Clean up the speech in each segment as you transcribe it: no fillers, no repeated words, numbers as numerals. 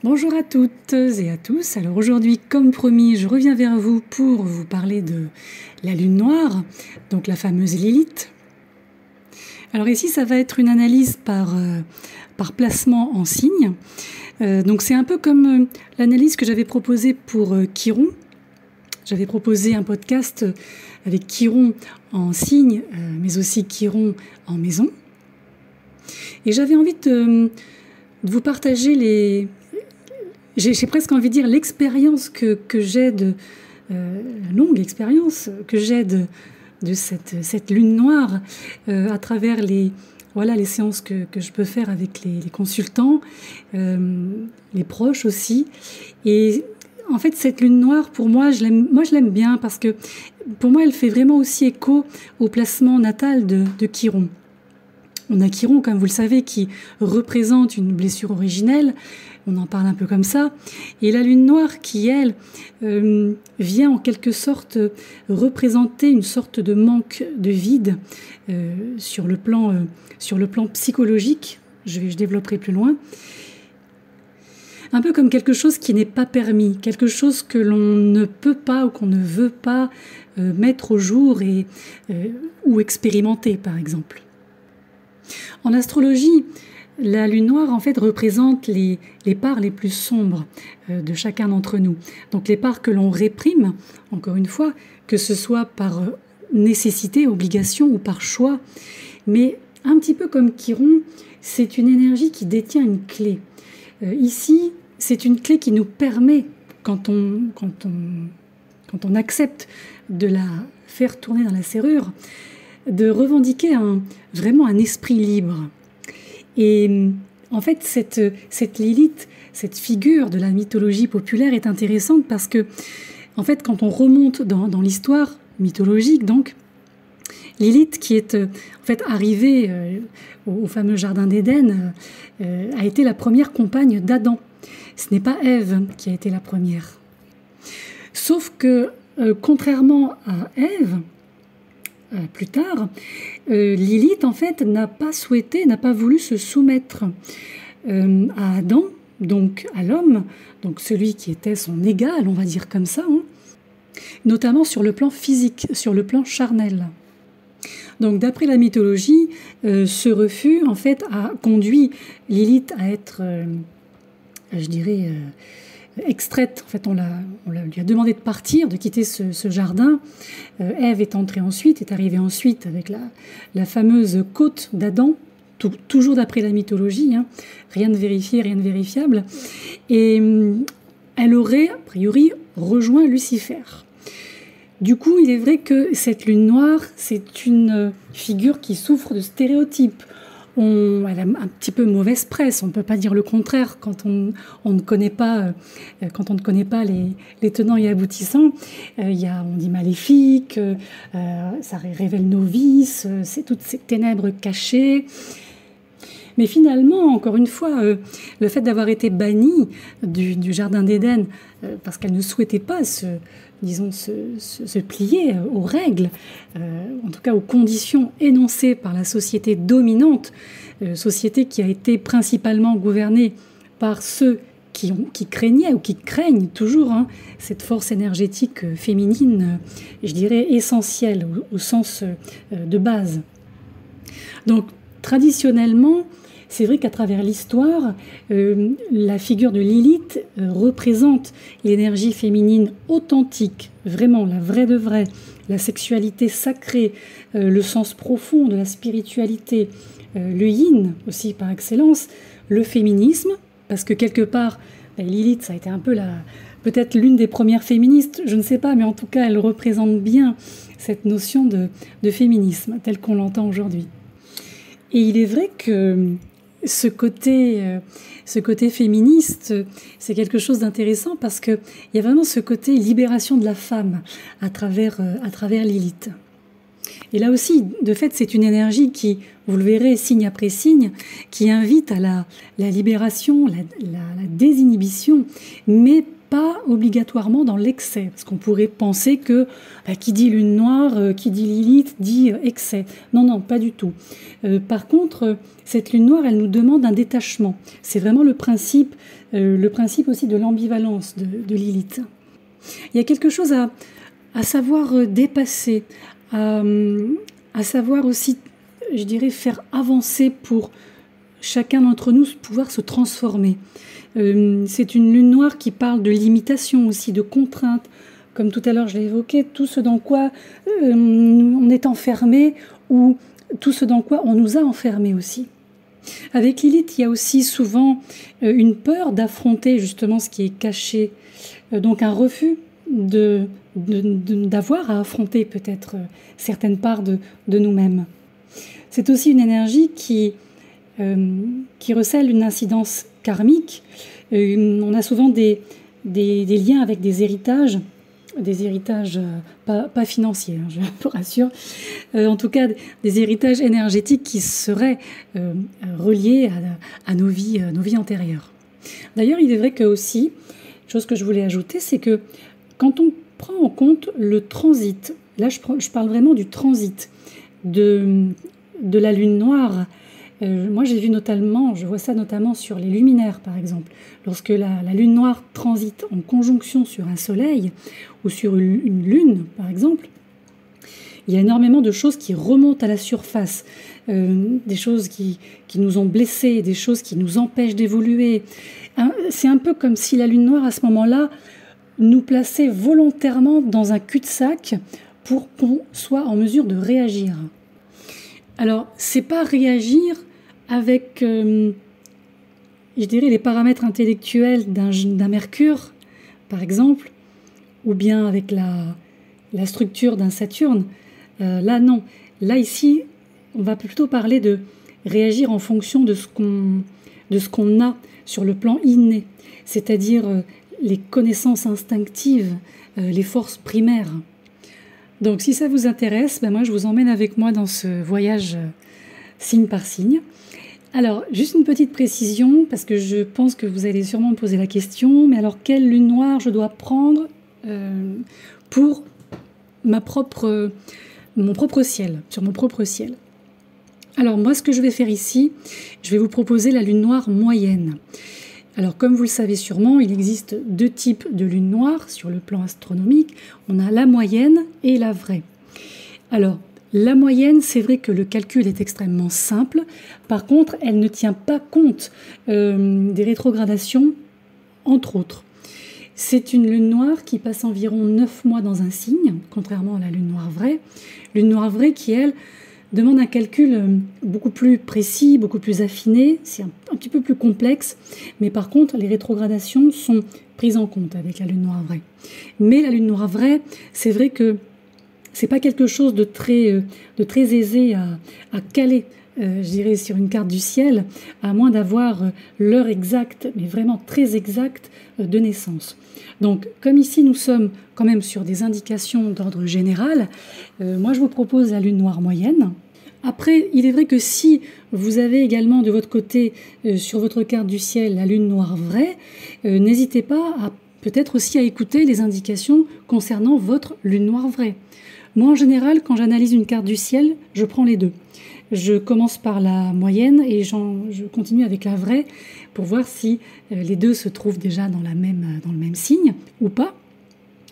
Bonjour à toutes et à tous. Alors aujourd'hui, comme promis, je reviens vers vous pour vous parler de la lune noire, donc la fameuse Lilith. Alors ici, ça va être une analyse par placement en signe. Donc c'est un peu comme l'analyse que j'avais proposée pour Chiron. J'avais proposé un podcast avec Chiron en signe, mais aussi Chiron en maison. Et j'avais envie de vous partager j'ai presque envie de dire l'expérience que j'ai la longue expérience que j'ai de cette lune noire à travers les séances que je peux faire avec les consultants, les proches aussi. Et en fait, cette lune noire, pour moi, je l'aime bien parce que pour moi, elle fait vraiment aussi écho au placement natal de Chiron. On a Chiron, comme vous le savez, qui représente une blessure originelle. On en parle un peu comme ça. Et la lune noire qui, elle, vient en quelque sorte représenter une sorte de manque de vide sur le plan psychologique. Je développerai plus loin. Un peu comme quelque chose qui n'est pas permis, quelque chose que l'on ne peut pas ou qu'on ne veut pas mettre au jour ou expérimenter, par exemple. En astrologie, la lune noire, en fait, représente les parts les plus sombres de chacun d'entre nous. Donc les parts que l'on réprime, encore une fois, que ce soit par nécessité, obligation ou par choix. Mais un petit peu comme Chiron, c'est une énergie qui détient une clé. Ici, c'est une clé qui nous permet, quand on accepte de la faire tourner dans la serrure, de revendiquer vraiment un esprit libre. Et en fait, cette Lilith, cette figure de la mythologie populaire est intéressante parce que, en fait, quand on remonte dans l'histoire mythologique, donc, Lilith, qui est en fait arrivée au fameux jardin d'Éden, a été la première compagne d'Adam. Ce n'est pas Ève qui a été la première. Sauf que, contrairement à Ève, plus tard, Lilith, en fait, n'a pas voulu se soumettre à Adam, donc à l'homme, donc celui qui était son égal, on va dire comme ça, notamment sur le plan physique, sur le plan charnel. Donc, d'après la mythologie, ce refus, en fait, a conduit Lilith à être, extraite. En fait, on lui a demandé de partir, de quitter ce jardin. Ève est arrivée ensuite avec la fameuse côte d'Adam, toujours d'après la mythologie, rien de vérifié, rien de vérifiable. Et elle aurait, a priori, rejoint Lucifer. Du coup, il est vrai que cette lune noire, c'est une figure qui souffre de stéréotypes. Elle a un petit peu mauvaise presse, on ne peut pas dire le contraire quand on ne connaît pas les tenants et aboutissants. On dit maléfique, ça révèle nos vices, c'est toutes ces ténèbres cachées. Mais finalement, encore une fois, le fait d'avoir été bannie du jardin d'Éden parce qu'elle ne souhaitait pas se plier aux règles, en tout cas aux conditions énoncées par la société dominante, société qui a été principalement gouvernée par ceux qui craignaient ou qui craignent toujours cette force énergétique féminine, je dirais essentielle au sens de base. Donc traditionnellement, c'est vrai qu'à travers l'histoire, la figure de Lilith représente l'énergie féminine authentique, vraiment la vraie de vraie, la sexualité sacrée, le sens profond de la spiritualité, le yin aussi par excellence, le féminisme, parce que quelque part, Lilith, ça a été un peu peut-être l'une des premières féministes, je ne sais pas, mais en tout cas, elle représente bien cette notion de féminisme, telle qu'on l'entend aujourd'hui. Et il est vrai que ce côté féministe, c'est quelque chose d'intéressant parce qu'il y a vraiment ce côté libération de la femme à travers Lilith. Et là aussi, de fait, c'est une énergie qui, vous le verrez, signe après signe, qui invite à la libération, la désinhibition, mais pas obligatoirement dans l'excès, parce qu'on pourrait penser que qui dit lune noire, qui dit Lilith, dit excès. Non, non, pas du tout. Par contre, cette lune noire, elle nous demande un détachement. C'est vraiment le principe aussi de l'ambivalence de Lilith. Il y a quelque chose à savoir dépasser, à savoir aussi, je dirais, faire avancer pour chacun d'entre nous pouvoir se transformer. C'est une lune noire qui parle de limitation aussi, de contraintes. Comme tout à l'heure je l'ai évoqué, tout ce dans quoi on est enfermé ou tout ce dans quoi on nous a enfermés aussi. Avec Lilith, il y a aussi souvent une peur d'affronter justement ce qui est caché, donc un refus d'avoir à affronter peut-être certaines parts de nous-mêmes. C'est aussi une énergie qui recèle une incidence karmique. On a souvent des liens avec des héritages pas financiers, je vous rassure, en tout cas des héritages énergétiques qui seraient reliés à nos vies antérieures. D'ailleurs, il est vrai que aussi, chose que je voulais ajouter, c'est que quand on prend en compte le transit, là je parle vraiment du transit de la lune noire. Moi, je vois ça notamment sur les luminaires, par exemple. Lorsque la lune noire transite en conjonction sur un soleil ou sur une lune, par exemple, il y a énormément de choses qui remontent à la surface, des choses qui nous ont blessés, des choses qui nous empêchent d'évoluer. C'est un peu comme si la lune noire, à ce moment-là, nous plaçait volontairement dans un cul-de-sac pour qu'on soit en mesure de réagir. Alors, c'est pas réagir avec, je dirais, les paramètres intellectuels d'un Mercure, par exemple, ou bien avec la structure d'un Saturne. Là, non. Là, ici, on va plutôt parler de réagir en fonction de ce qu'on a sur le plan inné, c'est-à-dire les connaissances instinctives, les forces primaires. Donc, si ça vous intéresse, moi, je vous emmène avec moi dans ce voyage signe par signe. Alors, juste une petite précision, parce que je pense que vous allez sûrement me poser la question, mais alors, quelle lune noire je dois prendre pour mon propre ciel, sur mon propre ciel? Alors, moi, ce que je vais faire ici, je vais vous proposer la lune noire moyenne. Alors, comme vous le savez sûrement, il existe deux types de lunes noires sur le plan astronomique. On a la moyenne et la vraie. Alors, la moyenne, c'est vrai que le calcul est extrêmement simple. Par contre, elle ne tient pas compte des rétrogradations, entre autres. C'est une lune noire qui passe environ 9 mois dans un signe, contrairement à la lune noire vraie. Lune noire vraie qui, elle, demande un calcul beaucoup plus précis, beaucoup plus affiné, c'est un petit peu plus complexe, mais par contre, les rétrogradations sont prises en compte avec la lune noire vraie. Mais la lune noire vraie, c'est vrai que c'est pas quelque chose de très aisé à caler, je dirais, sur une carte du ciel, à moins d'avoir l'heure exacte, mais vraiment très exacte, de naissance. Donc, comme ici, nous sommes quand même sur des indications d'ordre général, moi, je vous propose la lune noire moyenne. Après, il est vrai que si vous avez également de votre côté, sur votre carte du ciel, la lune noire vraie, n'hésitez pas peut-être aussi à écouter les indications concernant votre lune noire vraie. Moi, en général, quand j'analyse une carte du ciel, je prends les deux. Je commence par la moyenne et je continue avec la vraie pour voir si les deux se trouvent déjà dans le même signe ou pas.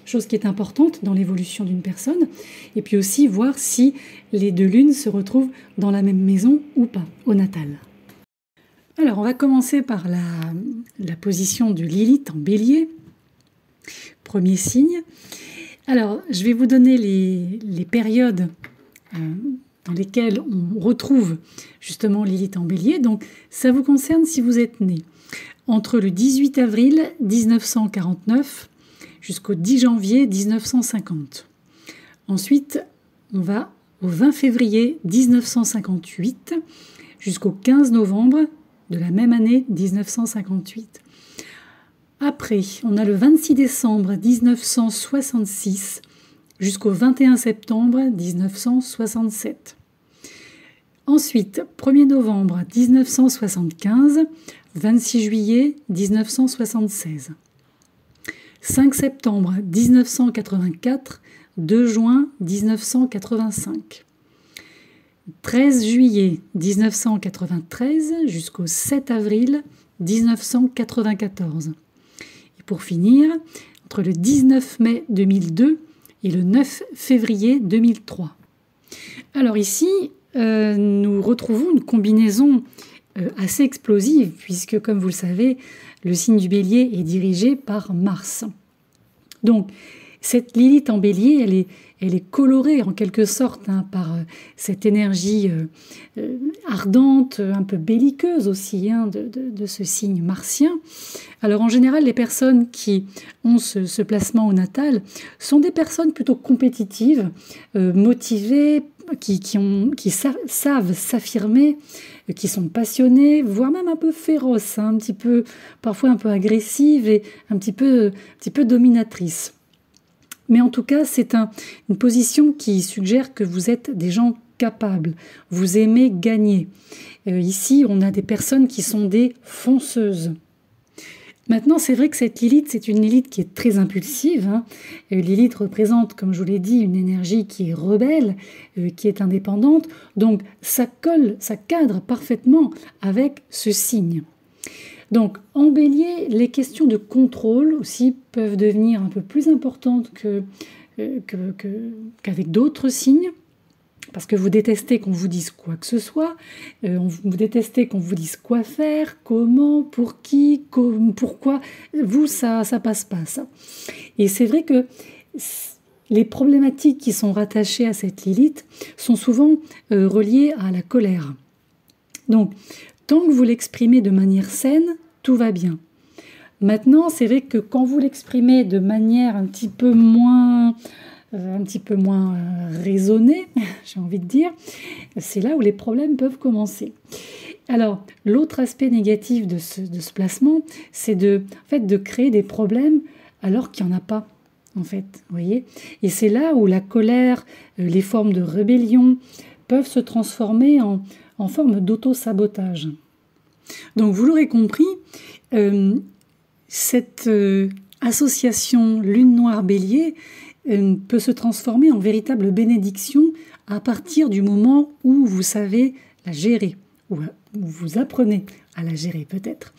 Chose qui est importante dans l'évolution d'une personne. Et puis aussi voir si les deux lunes se retrouvent dans la même maison ou pas, au natal. Alors, on va commencer par la position de Lilith en bélier. Premier signe. Alors, je vais vous donner les périodes dans lesquelles on retrouve justement Lilith en bélier. Donc, ça vous concerne si vous êtes né entre le 18 avril 1949 jusqu'au 10 janvier 1950. Ensuite, on va au 20 février 1958 jusqu'au 15 novembre de la même année 1958. Après, on a le 26 décembre 1966 jusqu'au 21 septembre 1967. Ensuite, 1er novembre 1975, 26 juillet 1976. 5 septembre 1984, 2 juin 1985. 13 juillet 1993 jusqu'au 7 avril 1994. Et pour finir, entre le 19 mai 2002 et le 9 février 2003. Alors ici, nous retrouvons une combinaison assez explosive, puisque comme vous le savez, le signe du Bélier est dirigé par Mars. Donc, cette Lilith en Bélier, elle est colorée en quelque sorte par cette énergie ardente, un peu belliqueuse aussi de ce signe martien. Alors en général, les personnes qui ont ce placement au natal sont des personnes plutôt compétitives, motivées, qui savent s'affirmer, qui sont passionnées, voire même un peu féroces, un petit peu, parfois un peu agressives et un petit peu dominatrices. Mais en tout cas, c'est une position qui suggère que vous êtes des gens capables, vous aimez gagner. Ici, on a des personnes qui sont des fonceuses. Maintenant, c'est vrai que cette Lilith, c'est une Lilith qui est très impulsive. Lilith représente, comme je vous l'ai dit, une énergie qui est rebelle, qui est indépendante. Donc, ça colle, ça cadre parfaitement avec ce signe. Donc, en Bélier, les questions de contrôle aussi peuvent devenir un peu plus importantes qu'avec d'autres signes, parce que vous détestez qu'on vous dise quoi que ce soit, vous détestez qu'on vous dise quoi faire, comment, pour qui, pourquoi. Vous, ça passe pas, ça. Et c'est vrai que les problématiques qui sont rattachées à cette Lilith sont souvent reliées à la colère. Donc, tant que vous l'exprimez de manière saine, tout va bien. Maintenant, c'est vrai que quand vous l'exprimez de manière un petit peu moins raisonnée, j'ai envie de dire, c'est là où les problèmes peuvent commencer. Alors, l'autre aspect négatif de ce placement, c'est de créer des problèmes alors qu'il n'y en a pas, en fait, vous voyez. Et c'est là où la colère, les formes de rébellion peuvent se transformer en forme d'auto-sabotage. Donc, vous l'aurez compris, cette association Lune Noire Bélier peut se transformer en véritable bénédiction à partir du moment où vous savez la gérer, ou vous apprenez à la gérer peut-être.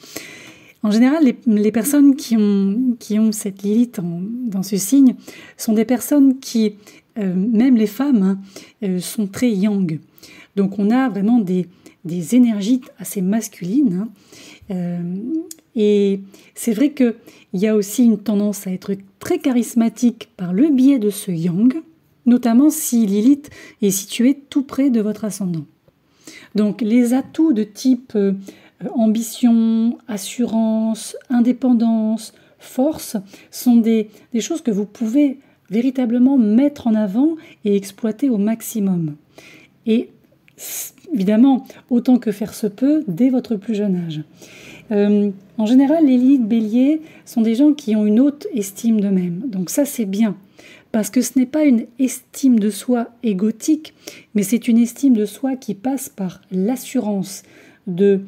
En général, les personnes qui ont cette Lilith dans ce signe sont des personnes qui, même les femmes, sont très yang. Donc on a vraiment des énergies assez masculines. Et c'est vrai qu'il y a aussi une tendance à être très charismatique par le biais de ce yang, notamment si Lilith est située tout près de votre ascendant. Donc les atouts de type ambition, assurance, indépendance, force sont des choses que vous pouvez véritablement mettre en avant et exploiter au maximum. Et évidemment, autant que faire se peut, dès votre plus jeune âge. En général, les Lilith Bélier sont des gens qui ont une haute estime d'eux-mêmes. Donc ça, c'est bien. Parce que ce n'est pas une estime de soi égotique, mais c'est une estime de soi qui passe par l'assurance de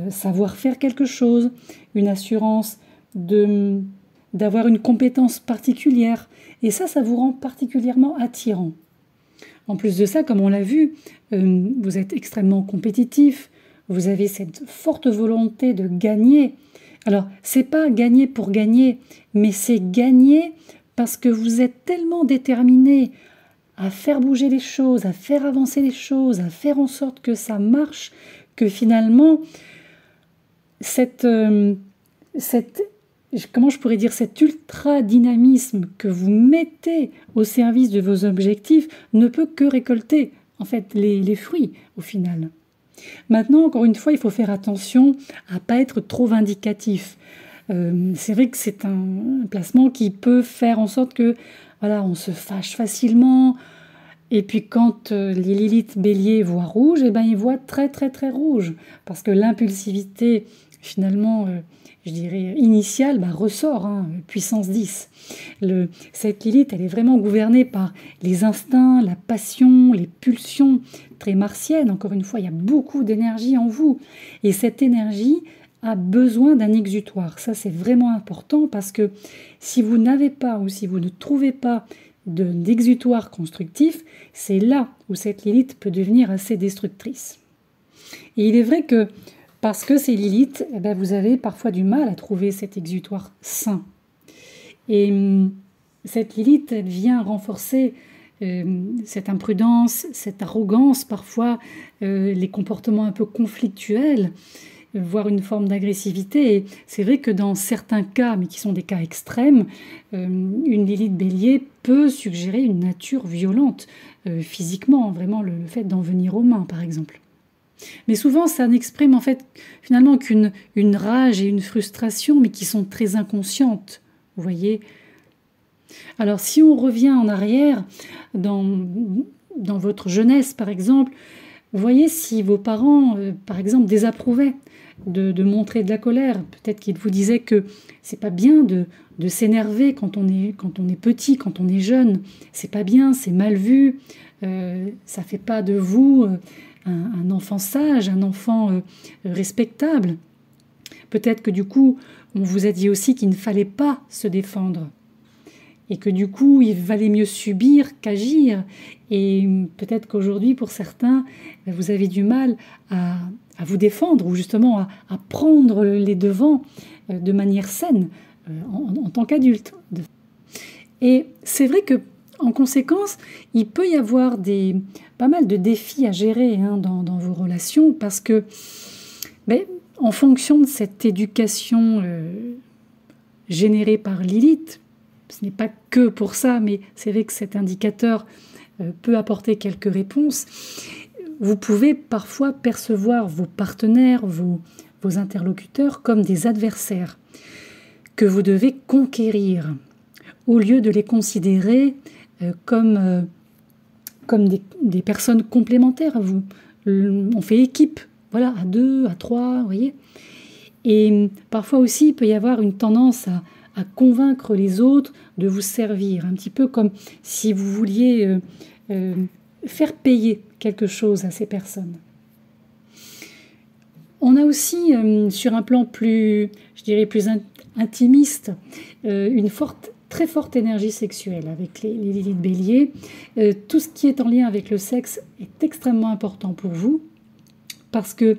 savoir faire quelque chose, une assurance d'avoir une compétence particulière. Et ça vous rend particulièrement attirant. En plus de ça, comme on l'a vu, vous êtes extrêmement compétitif, vous avez cette forte volonté de gagner. Alors, c'est pas gagner pour gagner, mais c'est gagner parce que vous êtes tellement déterminé à faire bouger les choses, à faire avancer les choses, à faire en sorte que ça marche, que finalement, cet ultra-dynamisme que vous mettez au service de vos objectifs ne peut que récolter, en fait, les fruits, au final. Maintenant, encore une fois, il faut faire attention à ne pas être trop vindicatif. C'est vrai que c'est un placement qui peut faire en sorte que, voilà, on se fâche facilement. Et puis quand les Lilith Bélier voient rouge, eh ben, ils voient très très très rouge. Parce que l'impulsivité, finalement, je dirais, initiale, ressort, puissance 10. Cette Lilith, elle est vraiment gouvernée par les instincts, la passion, les pulsions très martiennes. Encore une fois, il y a beaucoup d'énergie en vous. Et cette énergie a besoin d'un exutoire. Ça, c'est vraiment important parce que si vous n'avez pas ou si vous ne trouvez pas d'exutoire constructif, c'est là où cette Lilith peut devenir assez destructrice. Et il est vrai que parce que c'est Lilith, eh bien, vous avez parfois du mal à trouver cet exutoire sain. Et cette Lilith, elle vient renforcer cette imprudence, cette arrogance, parfois les comportements un peu conflictuels, voire une forme d'agressivité. Et c'est vrai que dans certains cas, mais qui sont des cas extrêmes, une Lilith Bélier peut suggérer une nature violente physiquement, vraiment le fait d'en venir aux mains, par exemple. Mais souvent, ça n'exprime en fait finalement qu'une rage et une frustration, mais qui sont très inconscientes, vous voyez. Alors, si on revient en arrière, dans votre jeunesse, par exemple, vous voyez si vos parents, par exemple, désapprouvaient de montrer de la colère. Peut-être qu'ils vous disaient que c'est pas bien de s'énerver quand on est petit, quand on est jeune. C'est pas bien, c'est mal vu. Ça fait pas de vous un enfant sage, un enfant respectable. Peut-être que du coup, on vous a dit aussi qu'il ne fallait pas se défendre. Et que du coup, il valait mieux subir qu'agir. Et peut-être qu'aujourd'hui, pour certains, vous avez du mal à vous défendre ou justement à prendre les devants de manière saine en tant qu'adulte. Et c'est vrai que en conséquence, il peut y avoir pas mal de défis à gérer dans vos relations parce que, en fonction de cette éducation générée par Lilith, ce n'est pas que pour ça, mais c'est vrai que cet indicateur peut apporter quelques réponses. Vous pouvez parfois percevoir vos partenaires, vos interlocuteurs comme des adversaires que vous devez conquérir, au lieu de les considérer comme des personnes complémentaires à vous. On fait équipe, voilà, à 2, à 3, vous voyez. Et parfois aussi, il peut y avoir une tendance à convaincre les autres de vous servir, un petit peu comme si vous vouliez faire payer quelque chose à ces personnes. On a aussi, sur un plan plus, je dirais, plus intimiste, une très forte énergie sexuelle avec les Lilith Bélier. Tout ce qui est en lien avec le sexe est extrêmement important pour vous parce que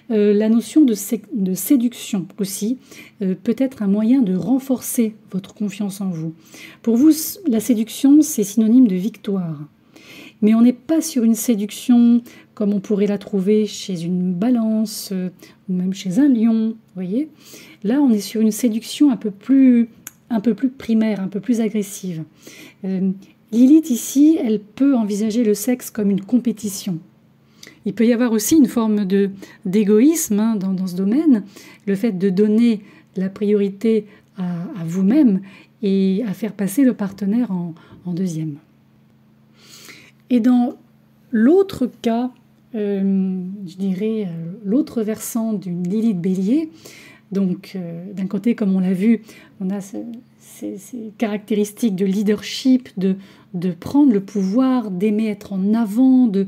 la notion de séduction aussi peut être un moyen de renforcer votre confiance en vous. Pour vous, la séduction, c'est synonyme de victoire. Mais on n'est pas sur une séduction comme on pourrait la trouver chez une balance ou même chez un lion, vous voyez. Là, on est sur une séduction un peu plus primaire, un peu plus agressive. Lilith, ici, elle peut envisager le sexe comme une compétition. Il peut y avoir aussi une forme d'égoïsme dans ce domaine, le fait de donner la priorité à vous-même et à faire passer le partenaire en deuxième. Et dans l'autre cas, je dirais l'autre versant d'une Lilith Bélier, donc d'un côté, comme on l'a vu, on a ces caractéristiques de leadership, de prendre le pouvoir, d'aimer être en avant, de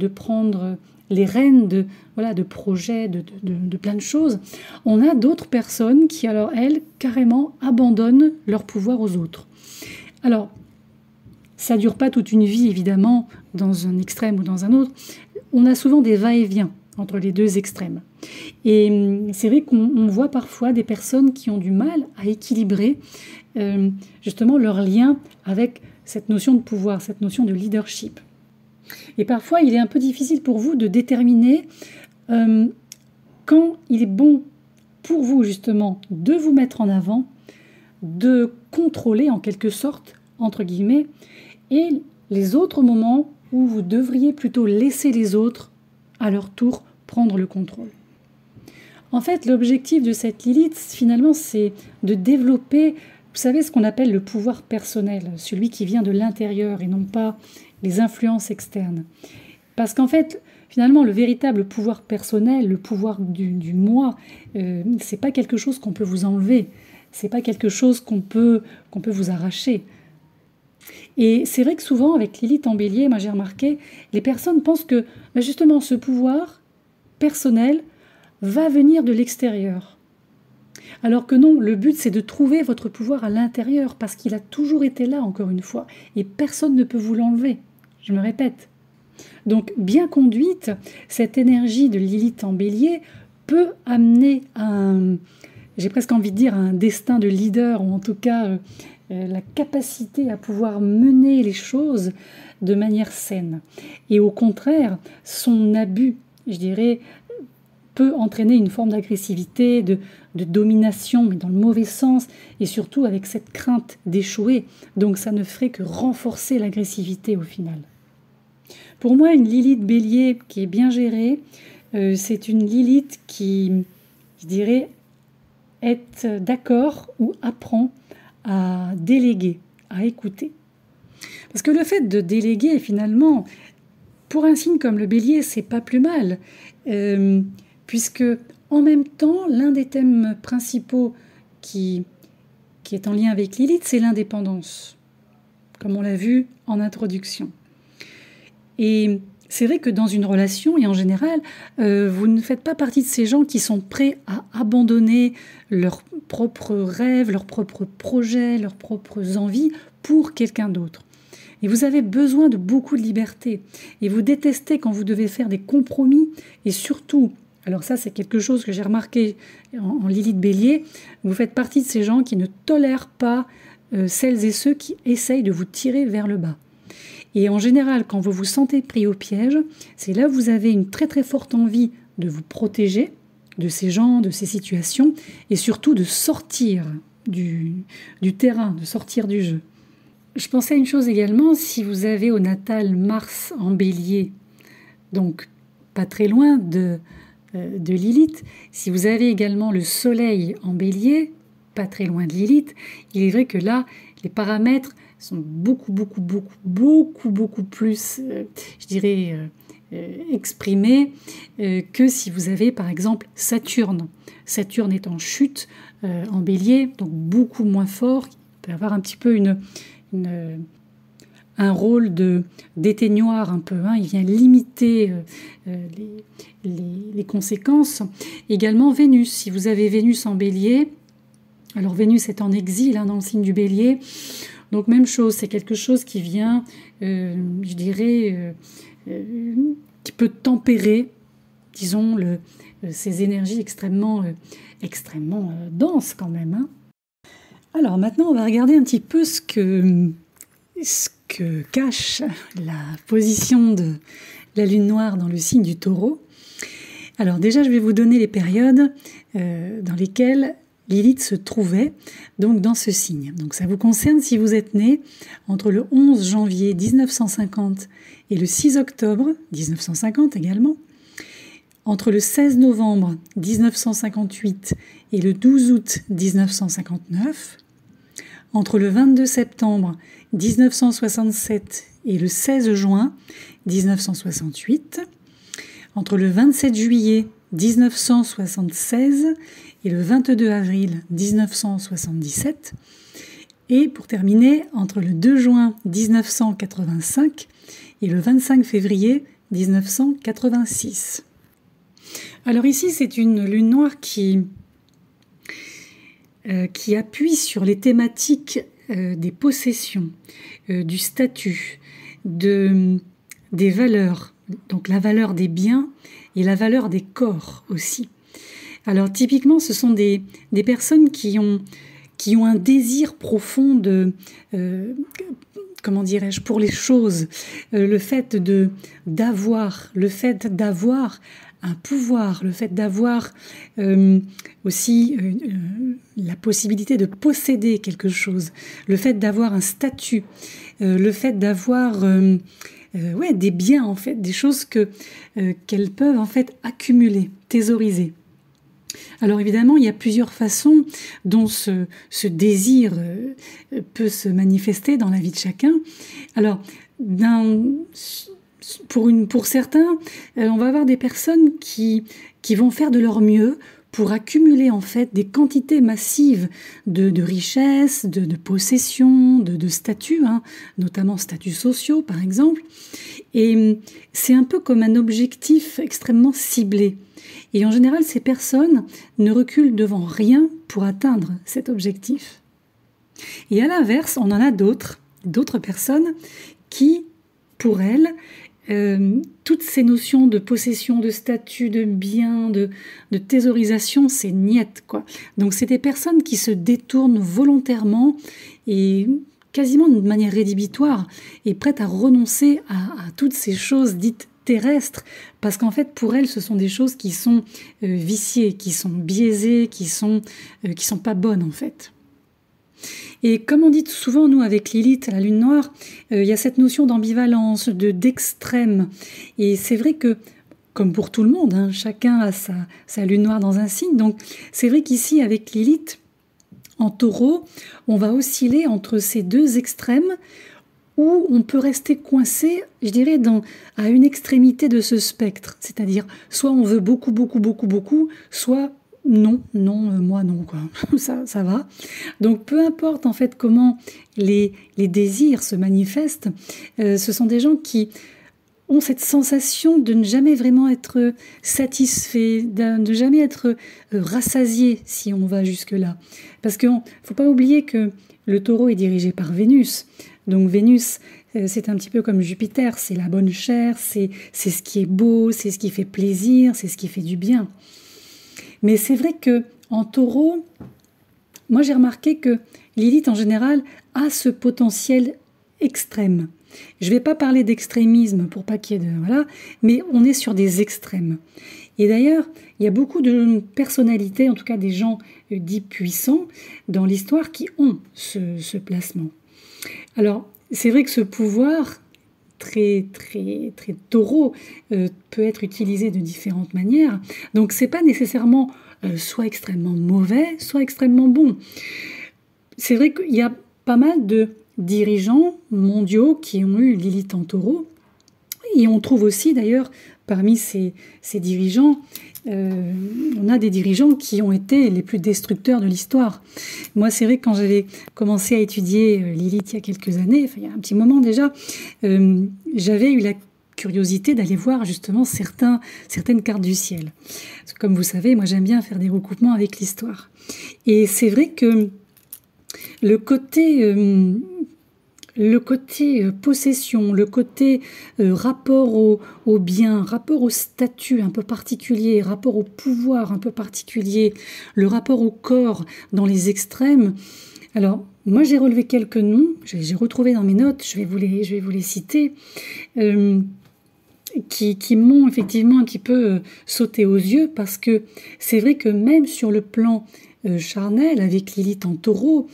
prendre les rênes de projets, de plein de choses. On a d'autres personnes qui, alors, elles, carrément abandonnent leur pouvoir aux autres. Alors, ça ne dure pas toute une vie, évidemment, dans un extrême ou dans un autre. On a souvent des va-et-vient entre les deux extrêmes. Et c'est vrai qu'on voit parfois des personnes qui ont du mal à équilibrer justement leur lien avec cette notion de pouvoir, cette notion de leadership. Et parfois, il est un peu difficile pour vous de déterminer quand il est bon pour vous, justement, de vous mettre en avant, de contrôler en quelque sorte, entre guillemets, et les autres moments où vous devriez plutôt laisser les autres, à leur tour, prendre le contrôle. En fait, l'objectif de cette Lilith, finalement, c'est de développer, vous savez, ce qu'on appelle le pouvoir personnel, celui qui vient de l'intérieur et non pas les influences externes. Parce qu'en fait, finalement, le véritable pouvoir personnel, le pouvoir du moi, c'est pas quelque chose qu'on peut vous enlever, c'est pas quelque chose qu'on peut vous arracher. Et c'est vrai que souvent, avec Lilith en Bélier, moi j'ai remarqué, les personnes pensent que justement ce pouvoir personnel va venir de l'extérieur. Alors que non, le but c'est de trouver votre pouvoir à l'intérieur, parce qu'il a toujours été là, encore une fois, et personne ne peut vous l'enlever. Je me répète. Donc, bien conduite, cette énergie de Lilith en Bélier peut amener j'ai presque envie de dire, un destin de leader, ou en tout cas la capacité à pouvoir mener les choses de manière saine. Et au contraire, son abus, je dirais, peut entraîner une forme d'agressivité, de domination, mais dans le mauvais sens, et surtout avec cette crainte d'échouer. Donc ça ne ferait que renforcer l'agressivité au final. Pour moi, une Lilith Bélier qui est bien gérée, c'est une Lilith qui, je dirais, est d'accord ou apprend à déléguer, à écouter. Parce que le fait de déléguer, finalement, pour un signe comme le Bélier, c'est pas plus mal, puisque en même temps, l'un des thèmes principaux qui est en lien avec Lilith, c'est l'indépendance, comme on l'a vu en introduction. Et c'est vrai que dans une relation, et en général, vous ne faites pas partie de ces gens qui sont prêts à abandonner leurs propres rêves, leurs propres projets, leurs propres envies pour quelqu'un d'autre. Et vous avez besoin de beaucoup de liberté. Et vous détestez quand vous devez faire des compromis. Et surtout, alors ça c'est quelque chose que j'ai remarqué en Lilith Bélier, vous faites partie de ces gens qui ne tolèrent pas celles et ceux qui essayent de vous tirer vers le bas. Et en général, quand vous vous sentez pris au piège, c'est là où vous avez une très très forte envie de vous protéger de ces gens, de ces situations, et surtout de sortir du terrain, de sortir du jeu. Je pensais à une chose également, si vous avez au natal Mars en Bélier, donc pas très loin de Lilith, si vous avez également le Soleil en Bélier, pas très loin de Lilith, il est vrai que là, les paramètres sont beaucoup plus, je dirais, exprimés que si vous avez par exemple Saturne. Saturne est en chute en Bélier, donc beaucoup moins fort, il peut avoir un petit peu un rôle d'éteignoir un peu, hein. Il vient limiter les conséquences. Également Vénus, si vous avez Vénus en Bélier, alors Vénus est en exil dans le signe du Bélier, donc même chose, c'est quelque chose qui vient, je dirais, qui peut tempérer, disons, ces énergies extrêmement denses quand même, hein. Alors maintenant, on va regarder un petit peu ce que cache la position de la lune noire dans le signe du Taureau. Alors déjà, je vais vous donner les périodes dans lesquelles Lilith se trouvait donc dans ce signe. Donc ça vous concerne si vous êtes né entre le 11 janvier 1950 et le 6 octobre 1950 également, entre le 16 novembre 1958 et le 12 août 1959, entre le 22 septembre 1967 et le 16 juin 1968, entre le 27 juillet 1976 et le 22 avril 1977, et pour terminer, entre le 2 juin 1985 et le 25 février 1986. Alors ici, c'est une lune noire qui appuie sur les thématiques des possessions, du statut, des valeurs, donc la valeur des biens et la valeur des corps aussi. Alors typiquement, ce sont des personnes qui ont un désir profond comment dirais-je, pour les choses, le fait d'avoir un pouvoir, le fait d'avoir aussi la possibilité de posséder quelque chose, le fait d'avoir un statut, le fait d'avoir des biens en fait, des choses qu'elles peuvent en fait accumuler, thésauriser. Alors évidemment, il y a plusieurs façons dont ce désir peut se manifester dans la vie de chacun. Alors, pour certains, on va avoir des personnes qui vont faire de leur mieux pour accumuler en fait des quantités massives de richesses, de possessions, de statuts, notamment statuts sociaux par exemple. Et c'est un peu comme un objectif extrêmement ciblé. Et en général, ces personnes ne reculent devant rien pour atteindre cet objectif. Et à l'inverse, on en a d'autres personnes qui, pour elles, toutes ces notions de possession, de statut, de bien, de thésaurisation, c'est niette, quoi. Donc c'est des personnes qui se détournent volontairement et quasiment de manière rédhibitoire et prêtes à renoncer à toutes ces choses dites terrestres, parce qu'en fait pour elles ce sont des choses qui sont viciées, qui sont biaisées, qui sont pas bonnes en fait. Et comme on dit souvent nous avec Lilith, la lune noire, il y a cette notion d'ambivalence, d'extrême, et c'est vrai que comme pour tout le monde, chacun a sa lune noire dans un signe, donc c'est vrai qu'ici avec Lilith en Taureau, on va osciller entre ces deux extrêmes où on peut rester coincé, je dirais, à une extrémité de ce spectre. C'est-à-dire, soit on veut beaucoup, beaucoup, beaucoup, beaucoup, soit non, moi non, quoi. Ça va. Donc, peu importe, en fait, comment les désirs se manifestent, ce sont des gens qui ont cette sensation de ne jamais vraiment être satisfaits, de ne jamais être rassasiés, si on va jusque-là. Parce qu'il ne faut pas oublier que le Taureau est dirigé par Vénus. Donc Vénus, c'est un petit peu comme Jupiter, c'est la bonne chair, c'est ce qui est beau, c'est ce qui fait plaisir, c'est ce qui fait du bien. Mais c'est vrai que en Taureau, moi j'ai remarqué que Lilith en général a ce potentiel extrême. Je ne vais pas parler d'extrémisme pour pas qu'il y ait de... Voilà, mais on est sur des extrêmes. Et d'ailleurs, il y a beaucoup de personnalités, en tout cas des gens dits puissants dans l'histoire qui ont ce placement. Alors, c'est vrai que ce pouvoir très, très, très taureau peut être utilisé de différentes manières. Donc, c'est pas nécessairement soit extrêmement mauvais, soit extrêmement bon. C'est vrai qu'il y a pas mal de dirigeants mondiaux qui ont eu Lilith en taureau. Et on trouve aussi, d'ailleurs, parmi ces dirigeants, on a des dirigeants qui ont été les plus destructeurs de l'histoire. Moi, c'est vrai que quand j'avais commencé à étudier Lilith il y a quelques années, enfin, il y a un petit moment déjà, j'avais eu la curiosité d'aller voir justement certaines cartes du ciel. Parce que, comme vous savez, moi j'aime bien faire des recoupements avec l'histoire. Et c'est vrai que le côté possession, le côté rapport au bien, rapport au statut un peu particulier, rapport au pouvoir un peu particulier, le rapport au corps dans les extrêmes. Alors, moi j'ai relevé quelques noms, j'ai retrouvé dans mes notes, je vais vous les citer, qui m'ont effectivement un petit peu sauté aux yeux, parce que c'est vrai que même sur le plan charnel, avec Lilith en taureau,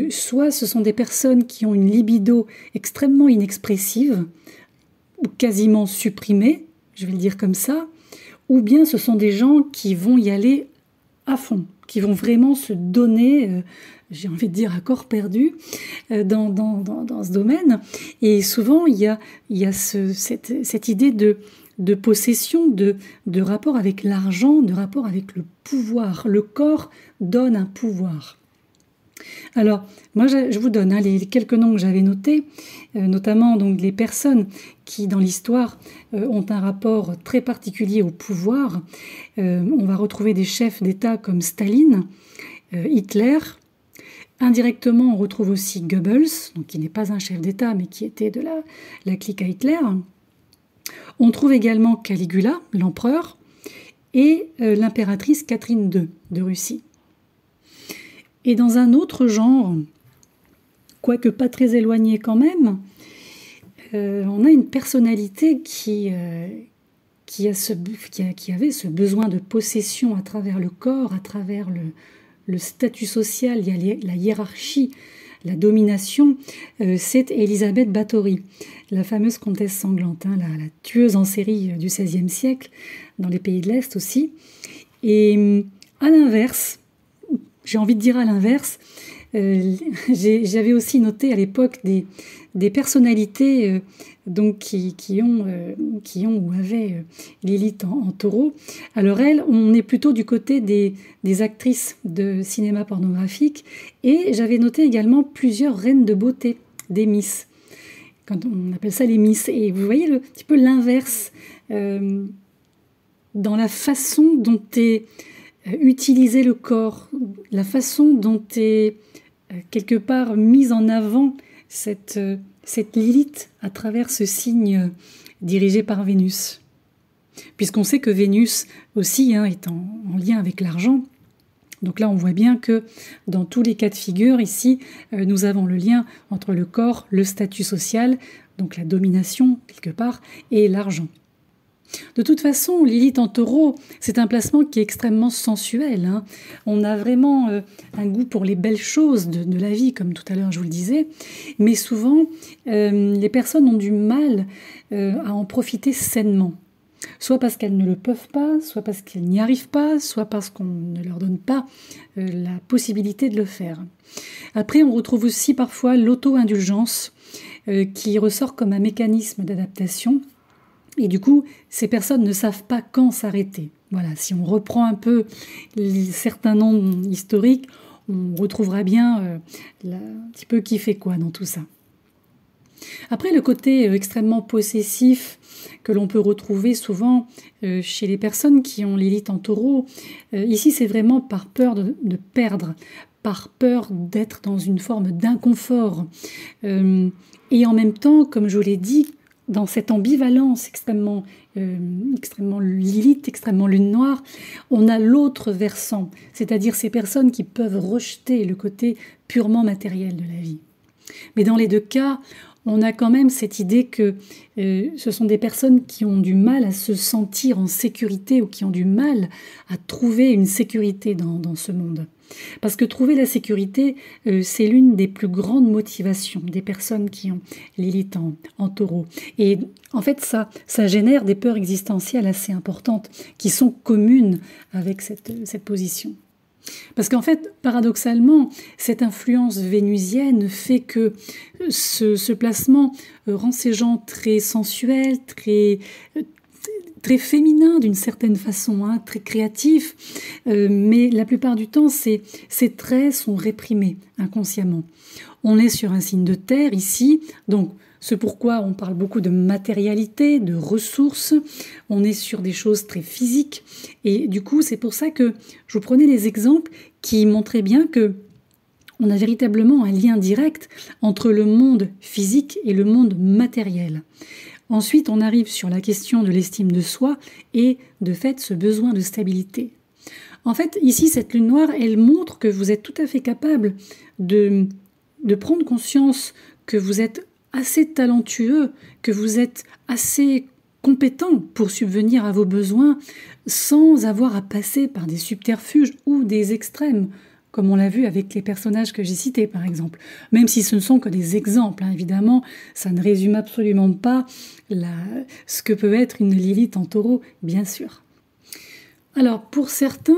soit ce sont des personnes qui ont une libido extrêmement inexpressive, ou quasiment supprimée, je vais le dire comme ça, ou bien ce sont des gens qui vont y aller à fond, qui vont vraiment se donner, j'ai envie de dire à corps perdu, dans ce domaine. Et souvent, il y a cette idée de possession, de rapport avec l'argent, de rapport avec le pouvoir. Le corps donne un pouvoir. Alors, moi, je vous donne les quelques noms que j'avais notés, notamment donc les personnes qui, dans l'histoire, ont un rapport très particulier au pouvoir. On va retrouver des chefs d'État comme Staline, Hitler. Indirectement, on retrouve aussi Goebbels, donc qui n'est pas un chef d'État, mais qui était de la clique à Hitler. On trouve également Caligula, l'empereur, et l'impératrice Catherine II de Russie. Et dans un autre genre, quoique pas très éloigné quand même, on a une personnalité qui avait ce besoin de possession à travers le corps, à travers le statut social, il y a la hiérarchie, la domination. C'est Élisabeth Báthory, la fameuse comtesse sanglante, la tueuse en série du XVIe siècle, dans les pays de l'Est aussi. Et à l'inverse, j'ai envie de dire à l'inverse, J'avais aussi noté à l'époque des personnalités donc qui ont ou avaient Lilith en taureau. Alors elles, on est plutôt du côté des actrices de cinéma pornographique, et j'avais noté également plusieurs reines de beauté, des Miss. Quand on appelle ça les Miss. Et vous voyez un petit peu l'inverse dans la façon dont est utilisé le corps, la façon dont est quelque part mise en avant cette Lilith à travers ce signe dirigé par Vénus. Puisqu'on sait que Vénus aussi est en lien avec l'argent. Donc là, on voit bien que dans tous les cas de figure, ici, nous avons le lien entre le corps, le statut social, donc la domination, quelque part, et l'argent. De toute façon, Lilith en taureau, c'est un placement qui est extrêmement sensuel. On a vraiment un goût pour les belles choses de la vie, comme tout à l'heure je vous le disais. Mais souvent, les personnes ont du mal à en profiter sainement. Soit parce qu'elles ne le peuvent pas, soit parce qu'elles n'y arrivent pas, soit parce qu'on ne leur donne pas la possibilité de le faire. Après, on retrouve aussi parfois l'auto-indulgence qui ressort comme un mécanisme d'adaptation. Et du coup, ces personnes ne savent pas quand s'arrêter. Voilà, si on reprend un peu certains noms historiques, on retrouvera bien un petit peu qui fait quoi dans tout ça. Après, le côté extrêmement possessif que l'on peut retrouver souvent chez les personnes qui ont Lilith en taureau, ici c'est vraiment par peur de perdre, par peur d'être dans une forme d'inconfort. Et en même temps, comme je vous l'ai dit, dans cette ambivalence extrêmement Lilith, extrêmement lune noire, on a l'autre versant, c'est-à-dire ces personnes qui peuvent rejeter le côté purement matériel de la vie. Mais dans les deux cas, on a quand même cette idée que ce sont des personnes qui ont du mal à se sentir en sécurité ou qui ont du mal à trouver une sécurité dans ce monde. Parce que trouver la sécurité, c'est l'une des plus grandes motivations des personnes qui ont Lilith en taureau. Et en fait, ça génère des peurs existentielles assez importantes qui sont communes avec cette position. Parce qu'en fait, paradoxalement, cette influence vénusienne fait que ce placement rend ces gens très sensuels, très féminins d'une certaine façon, très créatifs, mais la plupart du temps, ces traits sont réprimés inconsciemment. On est sur un signe de terre ici, donc c'est pourquoi on parle beaucoup de matérialité, de ressources, on est sur des choses très physiques, et du coup c'est pour ça que je vous prenais des exemples qui montraient bien que on a véritablement un lien direct entre le monde physique et le monde matériel. Ensuite, on arrive sur la question de l'estime de soi et de fait ce besoin de stabilité. En fait, ici, cette lune noire, elle montre que vous êtes tout à fait capable de prendre conscience que vous êtes assez talentueux, que vous êtes assez compétent pour subvenir à vos besoins sans avoir à passer par des subterfuges ou des extrêmes, comme on l'a vu avec les personnages que j'ai cités par exemple. Même si ce ne sont que des exemples, évidemment, ça ne résume absolument pas ce que peut être une Lilith en taureau, bien sûr. Alors pour certains,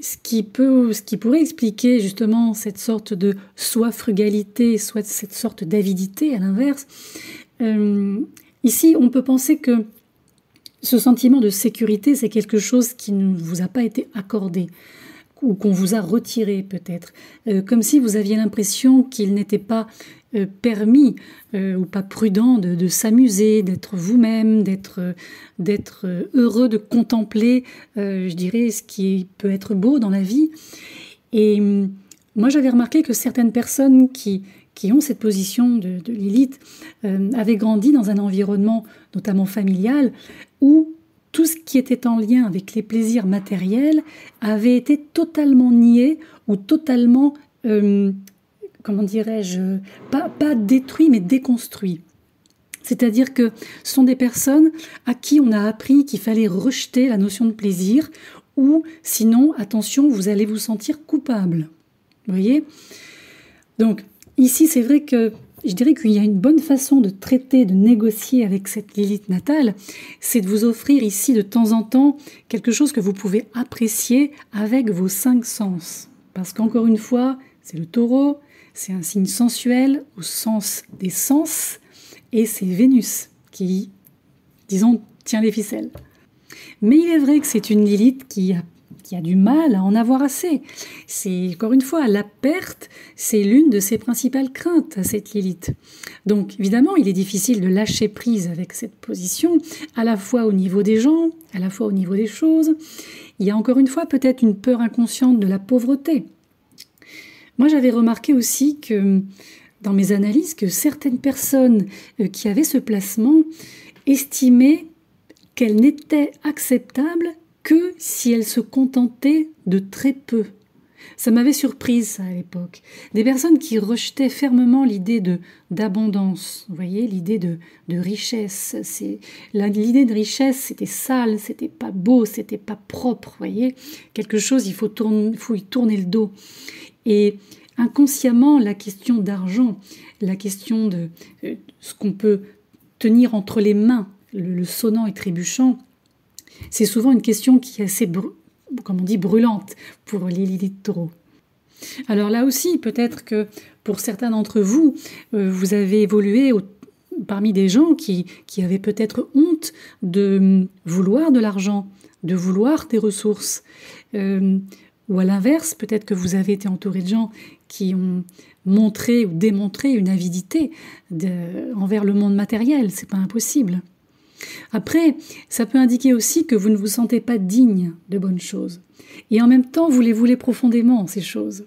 ce qui pourrait expliquer justement cette sorte de soit frugalité, soit cette sorte d'avidité à l'inverse, ici on peut penser que ce sentiment de sécurité, c'est quelque chose qui ne vous a pas été accordé, ou qu'on vous a retiré peut-être, comme si vous aviez l'impression qu'il n'était pas permis ou pas prudent de s'amuser, d'être vous-même, d'être heureux de contempler, je dirais, ce qui peut être beau dans la vie. Et moi, j'avais remarqué que certaines personnes qui ont cette position de Lilith avaient grandi dans un environnement, notamment familial, où tout ce qui était en lien avec les plaisirs matériels avait été totalement nié ou totalement, comment dirais-je, pas détruit mais déconstruit. C'est-à-dire que ce sont des personnes à qui on a appris qu'il fallait rejeter la notion de plaisir ou sinon, attention, vous allez vous sentir coupable. Vous voyez ? Donc ici, c'est vrai que je dirais qu'il y a une bonne façon de traiter, de négocier avec cette Lilith natale, c'est de vous offrir ici de temps en temps quelque chose que vous pouvez apprécier avec vos 5 sens. Parce qu'encore une fois, c'est le taureau, c'est un signe sensuel au sens des sens, et c'est Vénus qui, disons, tient les ficelles. Mais il est vrai que c'est une Lilith qui a du mal à en avoir assez. C'est, encore une fois, la perte, c'est l'une de ses principales craintes à cette Lilith. Donc, évidemment, il est difficile de lâcher prise avec cette position, à la fois au niveau des gens, à la fois au niveau des choses. Il y a encore une fois peut-être une peur inconsciente de la pauvreté. Moi, j'avais remarqué aussi que, dans mes analyses, que certaines personnes qui avaient ce placement estimaient qu'elle n'était acceptable que si elle se contentait de très peu. Ça m'avait surprise, ça, à l'époque. Des personnes qui rejetaient fermement l'idée d'abondance, vous voyez, l'idée de richesse. L'idée de richesse, c'était sale, c'était pas beau, c'était pas propre, vous voyez. Quelque chose, il faut y tourner le dos. Et inconsciemment, la question d'argent, la question de ce qu'on peut tenir entre les mains, le sonnant et trébuchant, c'est souvent une question qui est assez, comme on dit, brûlante pour les Lilith Taureau. Alors là aussi, peut-être que pour certains d'entre vous, vous avez évolué parmi des gens qui avaient peut-être honte de vouloir de l'argent, de vouloir des ressources. Ou à l'inverse, peut-être que vous avez été entouré de gens qui ont montré ou démontré une avidité envers le monde matériel. C'est pas impossible. Après, ça peut indiquer aussi que vous ne vous sentez pas digne de bonnes choses. Et en même temps, vous les voulez profondément, ces choses.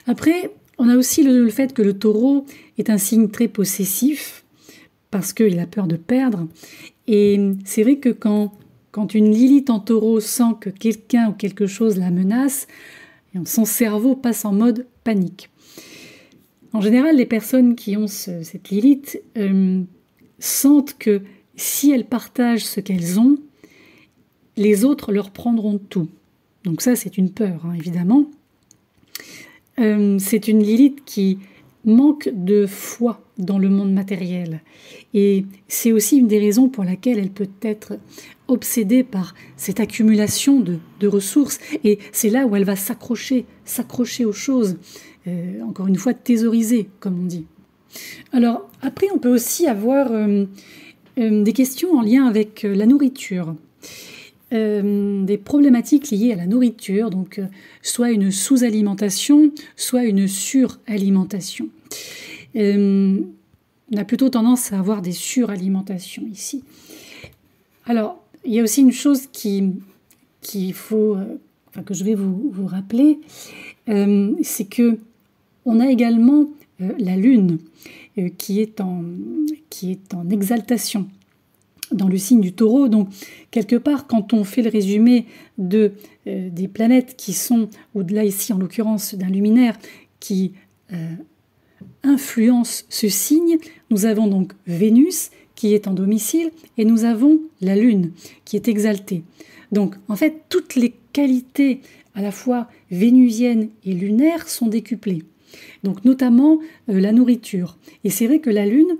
Après, on a aussi le fait que le taureau est un signe très possessif, parce qu'il a peur de perdre. Et c'est vrai que quand une Lilith en taureau sent que quelqu'un ou quelque chose la menace, son cerveau passe en mode panique. En général, les personnes qui ont cette Lilith sentent que si elles partagent ce qu'elles ont, les autres leur prendront tout. Donc ça, c'est une peur, hein, évidemment. C'est une Lilith qui manque de foi dans le monde matériel. Et c'est aussi une des raisons pour laquelle elle peut être obsédée par cette accumulation de ressources. Et c'est là où elle va s'accrocher aux choses. Encore une fois, thésauriser, comme on dit. Alors, après, on peut aussi avoir des questions en lien avec la nourriture. Des problématiques liées à la nourriture, donc soit une sous-alimentation, soit une suralimentation. On a plutôt tendance à avoir des suralimentations ici. Alors, il y a aussi une chose qu'il faut, que je vais vous rappeler, c'est que on a également la Lune qui est en exaltation dans le signe du Taureau. Donc, quelque part, quand on fait le résumé des planètes qui sont, au-delà ici en l'occurrence d'un luminaire, qui influence ce signe, nous avons donc Vénus qui est en domicile et nous avons la Lune qui est exaltée. Donc, en fait, toutes les qualités à la fois vénusiennes et lunaires sont décuplées. Donc, notamment la nourriture. Et c'est vrai que la Lune,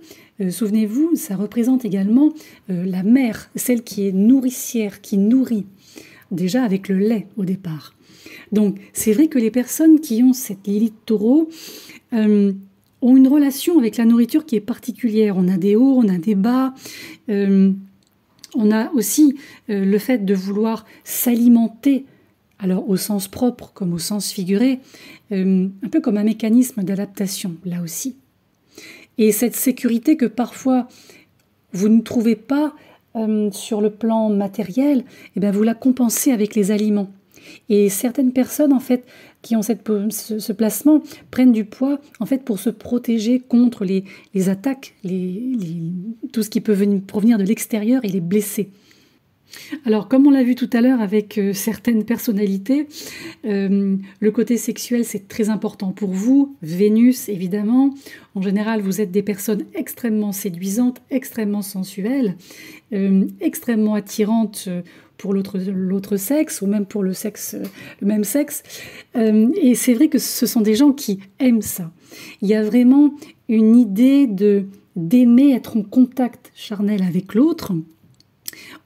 souvenez-vous, ça représente également la mère, celle qui est nourricière, qui nourrit, déjà avec le lait au départ. Donc, c'est vrai que les personnes qui ont cette Lilith Taureau ont une relation avec la nourriture qui est particulière. On a des hauts, on a des bas. On a aussi le fait de vouloir s'alimenter, alors au sens propre comme au sens figuré, un peu comme un mécanisme d'adaptation, là aussi. Et cette sécurité que parfois vous ne trouvez pas sur le plan matériel, eh bien vous la compensez avec les aliments. Et certaines personnes, en fait, qui ont ce placement, prennent du poids, en fait, pour se protéger contre les attaques, tout ce qui peut provenir de l'extérieur et les blesser. Alors, comme on l'a vu tout à l'heure avec certaines personnalités, le côté sexuel, c'est très important pour vous. Vénus, évidemment. En général, vous êtes des personnes extrêmement séduisantes, extrêmement sensuelles, extrêmement attirantes pour l'autre sexe ou même pour le même sexe. Et c'est vrai que ce sont des gens qui aiment ça. Il y a vraiment une idée d'aimer être en contact charnel avec l'autre.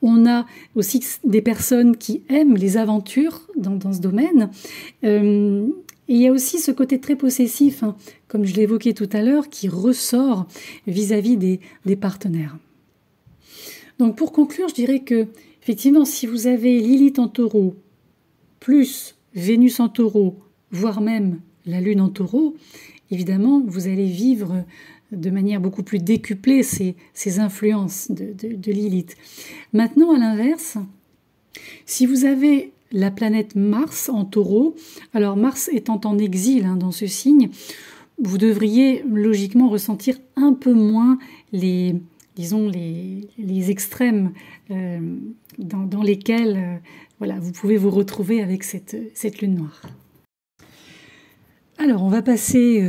On a aussi des personnes qui aiment les aventures dans ce domaine. Et il y a aussi ce côté très possessif, hein, comme je l'évoquais tout à l'heure, qui ressort vis-à-vis des partenaires. Donc pour conclure, je dirais que, effectivement, si vous avez Lilith en taureau, plus Vénus en taureau, voire même la Lune en taureau, évidemment, vous allez vivre de manière beaucoup plus décuplée ces influences de Lilith. Maintenant, à l'inverse, si vous avez la planète Mars en taureau, alors Mars étant en exil hein, dans ce signe, vous devriez logiquement ressentir un peu moins les extrêmes dans lesquels voilà, vous pouvez vous retrouver avec cette lune noire. Alors, on va passer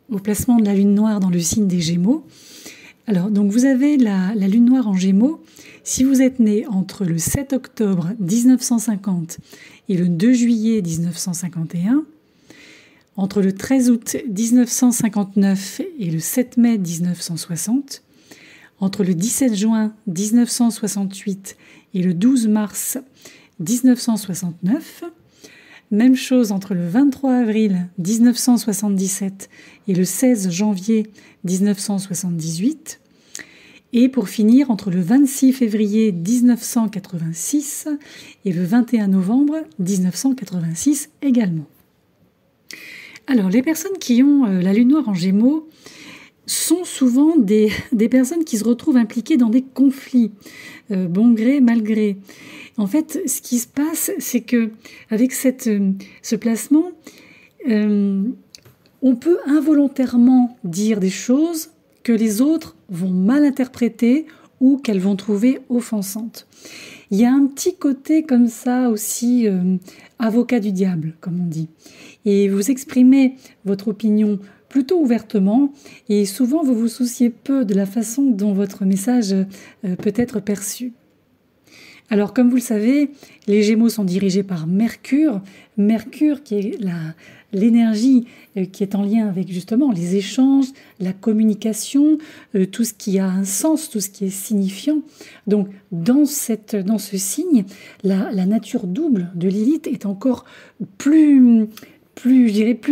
au placement de la lune noire dans le signe des Gémeaux. Alors, donc vous avez la lune noire en Gémeaux. Si vous êtes né entre le 7 octobre 1950 et le 2 juillet 1951, entre le 13 août 1959 et le 7 mai 1960, entre le 17 juin 1968 et le 12 mars 1969, même chose entre le 23 avril 1977 et le 16 janvier 1978, et pour finir entre le 26 février 1986 et le 21 novembre 1986 également. Alors, les personnes qui ont la lune noire en Gémeaux sont souvent des personnes qui se retrouvent impliquées dans des conflits, bon gré, mal gré. En fait, ce qui se passe, c'est que avec ce placement, on peut involontairement dire des choses que les autres vont mal interpréter ou qu'elles vont trouver offensantes. Il y a un petit côté comme ça aussi, avocat du diable, comme on dit. Et vous exprimez votre opinion plutôt ouvertement et souvent vous vous souciez peu de la façon dont votre message peut être perçu. Alors, comme vous le savez, les Gémeaux sont dirigés par Mercure. Mercure qui est l'énergie qui est en lien avec justement les échanges, la communication, tout ce qui a un sens, tout ce qui est signifiant. Donc, dans ce signe, la nature double de Lilith est encore plus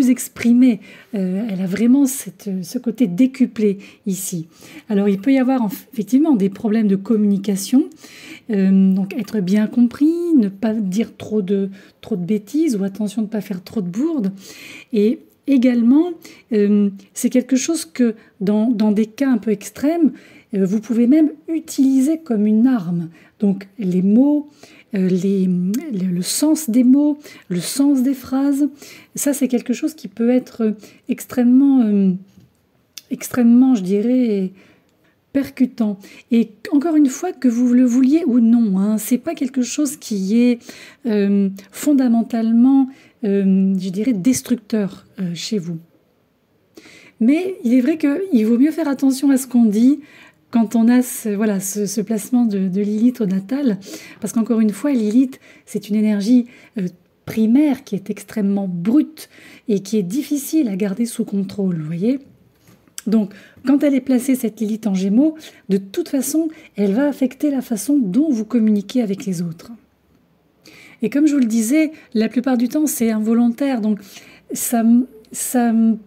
exprimée. Elle a vraiment ce côté décuplé ici. Alors, il peut y avoir effectivement des problèmes de communication. Donc être bien compris, ne pas dire trop de bêtises ou attention de ne pas faire trop de bourdes. Et également, c'est quelque chose que dans des cas un peu extrêmes, vous pouvez même utiliser comme une arme. Donc les mots, le sens des mots, le sens des phrases, ça c'est quelque chose qui peut être extrêmement, je dirais, percutant. Et encore une fois, que vous le vouliez ou non, hein, c'est pas quelque chose qui est fondamentalement, je dirais, destructeur chez vous. Mais il est vrai qu'il vaut mieux faire attention à ce qu'on dit quand on a ce placement de Lilith au natal, parce qu'encore une fois, Lilith, c'est une énergie primaire qui est extrêmement brute et qui est difficile à garder sous contrôle, vous voyez ? Donc, quand elle est placée, cette Lilith en Gémeaux, de toute façon, elle va affecter la façon dont vous communiquez avec les autres. Et comme je vous le disais, la plupart du temps, c'est involontaire. Donc, ça